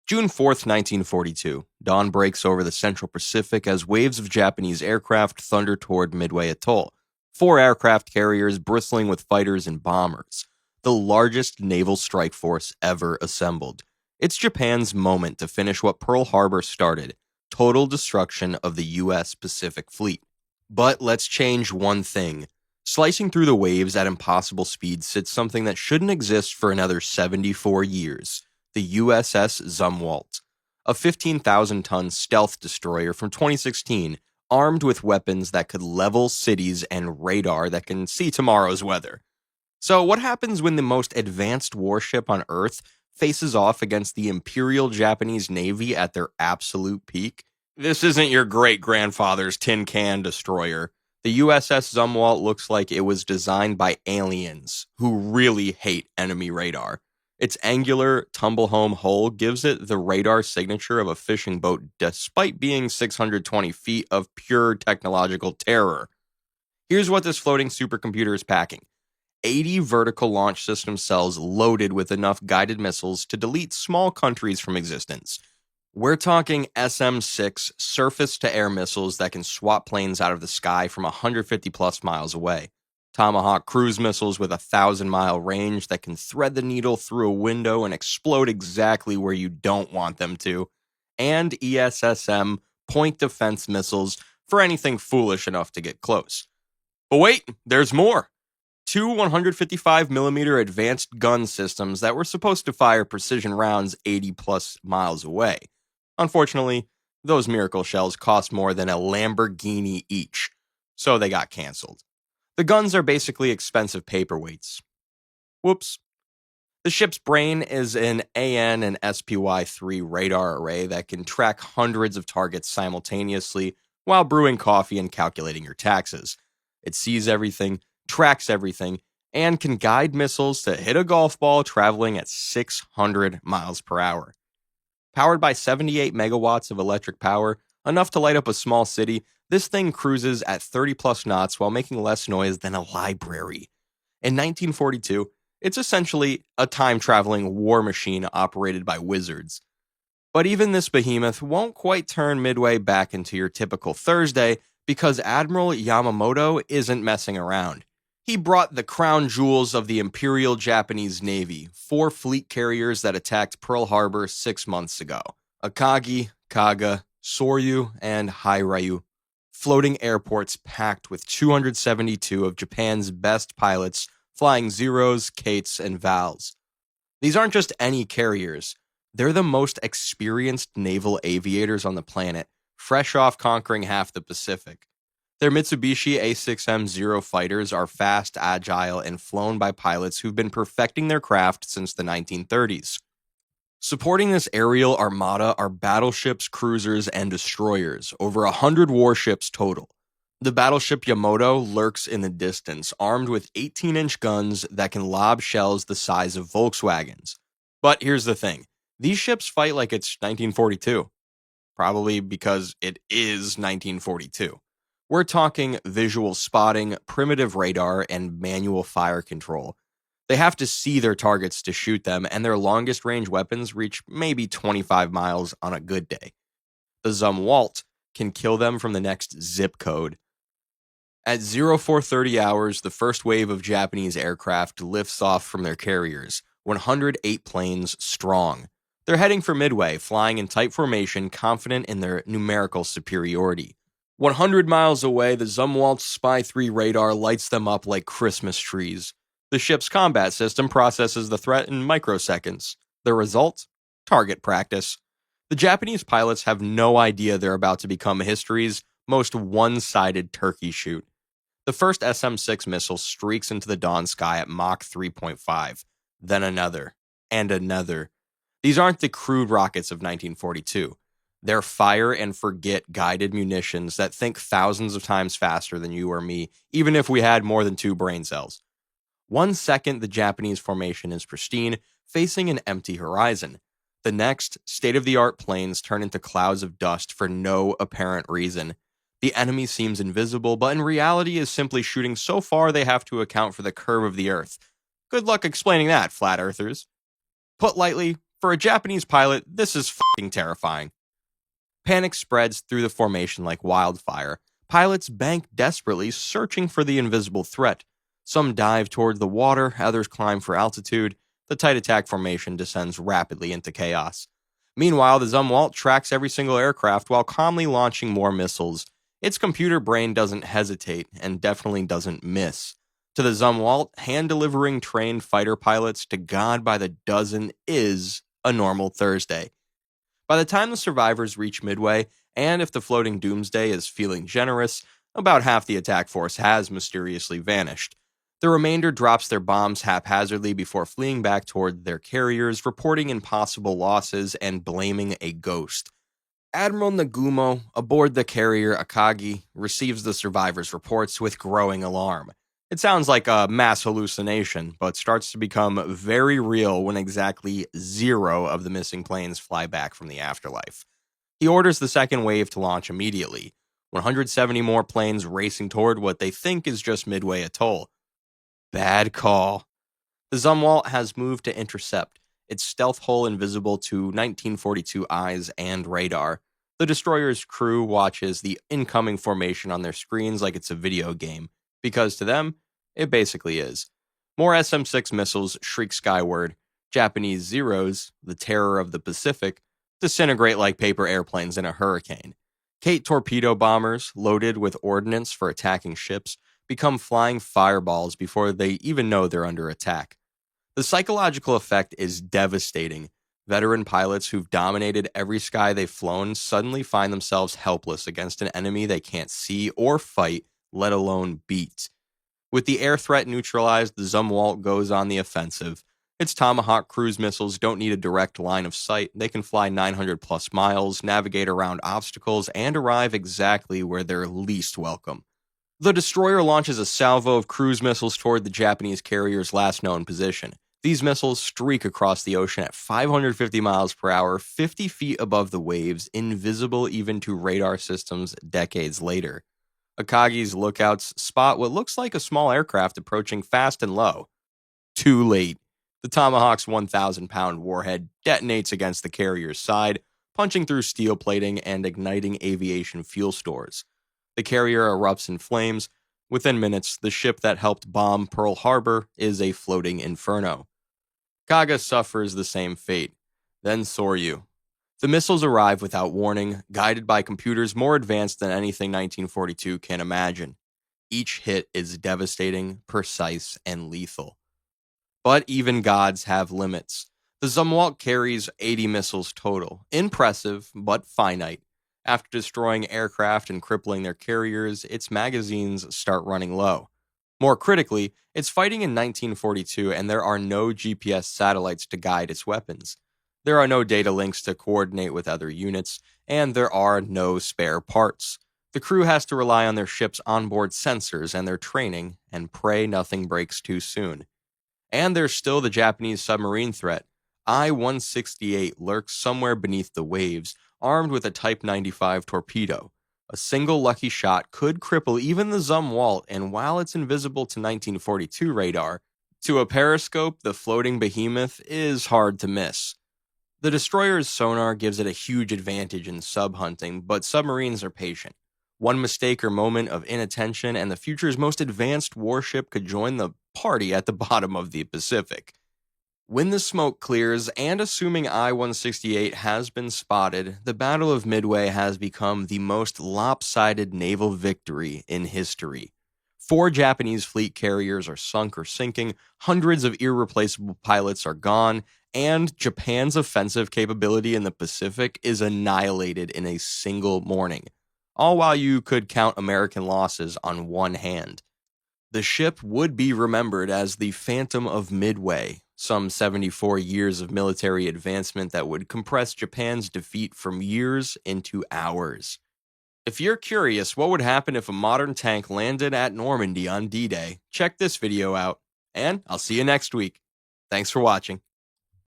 June 4th, 1942. Dawn breaks over the Central Pacific as waves of Japanese aircraft thunder toward Midway Atoll. 4 aircraft carriers bristling with fighters and bombers. The largest naval strike force ever assembled. It's Japan's moment to finish what Pearl Harbor started: total destruction of the U.S. Pacific Fleet. But let's change one thing. Slicing through the waves at impossible speed sits something that shouldn't exist for another 74 years. The USS Zumwalt, a 15,000-ton stealth destroyer from 2016, armed with weapons that could level cities and radar that can see tomorrow's weather. So what happens when the most advanced warship on Earth faces off against the Imperial Japanese Navy at their absolute peak? This isn't your great-grandfather's tin can destroyer. The USS Zumwalt looks like it was designed by aliens who really hate enemy radar. Its angular, tumble-home hull gives it the radar signature of a fishing boat despite being 620 feet of pure technological terror. Here's what this floating supercomputer is packing: 80 vertical launch system cells loaded with enough guided missiles to delete small countries from existence. We're talking SM-6 surface-to-air missiles that can swat planes out of the sky from 150-plus miles away. Tomahawk cruise missiles with a 1,000-mile range that can thread the needle through a window and explode exactly where you don't want them to. And ESSM point defense missiles for anything foolish enough to get close. But wait, there's more. 2 155mm advanced gun systems that were supposed to fire precision rounds 80-plus miles away. Unfortunately, those miracle shells cost more than a Lamborghini each, so they got canceled. The guns are basically expensive paperweights. Whoops. The ship's brain is an AN and SPY-3 radar array that can track hundreds of targets simultaneously while brewing coffee and calculating your taxes. It sees everything, tracks everything, and can guide missiles to hit a golf ball traveling at 600 miles per hour. Powered by 78 megawatts of electric power, enough to light up a small city, this thing cruises at 30-plus knots while making less noise than a library. In 1942, it's essentially a time-traveling war machine operated by wizards. But even this behemoth won't quite turn Midway back into your typical Thursday, because Admiral Yamamoto isn't messing around. He brought the crown jewels of the Imperial Japanese Navy, 4 fleet carriers that attacked Pearl Harbor 6 months ago: Akagi, Kaga, Soryu, and Hairyu. Floating airports packed with 272 of Japan's best pilots flying Zeros, Kates, and Vals. These aren't just any carriers. They're the most experienced naval aviators on the planet, fresh off conquering half the Pacific. Their Mitsubishi A6M0 fighters are fast, agile, and flown by pilots who've been perfecting their craft since the 1930s. Supporting this aerial armada are battleships, cruisers, and destroyers, over 100 warships total. The battleship Yamato lurks in the distance, armed with 18-inch guns that can lob shells the size of Volkswagens. But here's the thing: these ships fight like it's 1942. Probably because it is 1942. We're talking visual spotting, primitive radar, and manual fire control. They have to see their targets to shoot them, and their longest range weapons reach maybe 25 miles on a good day. The Zumwalt can kill them from the next zip code. At 0430 hours, the first wave of Japanese aircraft lifts off from their carriers, 108 planes strong. They're heading for Midway, flying in tight formation, confident in their numerical superiority. 100 miles away, the Zumwalt's Spy-3 radar lights them up like Christmas trees. The ship's combat system processes the threat in microseconds. The result? Target practice. The Japanese pilots have no idea they're about to become history's most one-sided turkey shoot. The first SM-6 missile streaks into the dawn sky at Mach 3.5, then another, and another. These aren't the crude rockets of 1942. They're fire-and-forget guided munitions that think thousands of times faster than you or me, even if we had more than 2 brain cells. 1 second, the Japanese formation is pristine, facing an empty horizon. The next, state-of-the-art planes turn into clouds of dust for no apparent reason. The enemy seems invisible, but in reality is simply shooting so far they have to account for the curve of the Earth. Good luck explaining that, flat earthers. Put lightly, For a Japanese pilot, this is fucking terrifying. Panic spreads through the formation like wildfire. Pilots bank desperately, searching for the invisible threat. Some dive toward the water, others climb for altitude. The tight attack formation descends rapidly into chaos. Meanwhile, the Zumwalt tracks every single aircraft while calmly launching more missiles. Its computer brain doesn't hesitate, and definitely doesn't miss. To the Zumwalt, hand-delivering trained fighter pilots to God by the dozen is a normal Thursday. By the time the survivors reach Midway, and if the floating doomsday is feeling generous, about half the attack force has mysteriously vanished. The remainder drops their bombs haphazardly before fleeing back toward their carriers, reporting impossible losses and blaming a ghost. Admiral Nagumo, aboard the carrier Akagi, receives the survivors' reports with growing alarm. It sounds like a mass hallucination, but starts to become very real when exactly 0 of the missing planes fly back from the afterlife. He orders the second wave to launch immediately, 170 more planes racing toward what they think is just Midway Atoll. Bad call. The Zumwalt has moved to intercept, its stealth hull invisible to 1942 eyes and radar. The destroyer's crew watches the incoming formation on their screens like it's a video game, because to them, it basically is. More SM-6 missiles shriek skyward. Japanese Zeros, the terror of the Pacific, disintegrate like paper airplanes in a hurricane. Kate torpedo bombers, loaded with ordnance for attacking ships, become flying fireballs before they even know they're under attack. The psychological effect is devastating. Veteran pilots who've dominated every sky they've flown suddenly find themselves helpless against an enemy they can't see or fight, let alone beat. With the air threat neutralized, the Zumwalt goes on the offensive. Its Tomahawk cruise missiles don't need a direct line of sight. They can fly 900 plus miles, navigate around obstacles, and arrive exactly where they're least welcome. The destroyer launches a salvo of cruise missiles toward the Japanese carrier's last known position. These missiles streak across the ocean at 550 miles per hour, 50 feet above the waves, invisible even to radar systems decades later. Akagi's lookouts spot what looks like a small aircraft approaching fast and low. Too late. The Tomahawk's 1,000-pound warhead detonates against the carrier's side, punching through steel plating and igniting aviation fuel stores. The carrier erupts in flames. Within minutes, the ship that helped bomb Pearl Harbor is a floating inferno. Kaga suffers the same fate. Then Soryu. The missiles arrive without warning, guided by computers more advanced than anything 1942 can imagine. Each hit is devastating, precise, and lethal. But even gods have limits. The Zumwalt carries 80 missiles total. Impressive, but finite. After destroying aircraft and crippling their carriers, its magazines start running low. More critically, it's fighting in 1942 and there are no GPS satellites to guide its weapons. There are no data links to coordinate with other units, and there are no spare parts. The crew has to rely on their ship's onboard sensors and their training, and pray nothing breaks too soon. And there's still the Japanese submarine threat. I-168 lurks somewhere beneath the waves, armed with a Type 95 torpedo. A single lucky shot could cripple even the Zumwalt, and while it's invisible to 1942 radar, to a periscope, the floating behemoth is hard to miss. The destroyer's sonar gives it a huge advantage in sub-hunting, but submarines are patient. One mistake or moment of inattention, and the future's most advanced warship could join the party at the bottom of the Pacific. When the smoke clears, and assuming I-168 has been spotted, the Battle of Midway has become the most lopsided naval victory in history. 4 Japanese fleet carriers are sunk or sinking, hundreds of irreplaceable pilots are gone, and Japan's offensive capability in the Pacific is annihilated in a single morning, all while you could count American losses on one hand. The ship would be remembered as the Phantom of Midway, some 74 years of military advancement that would compress Japan's defeat from years into hours. If you're curious what would happen if a modern tank landed at Normandy on D-Day, check this video out, and I'll see you next week. Thanks for watching.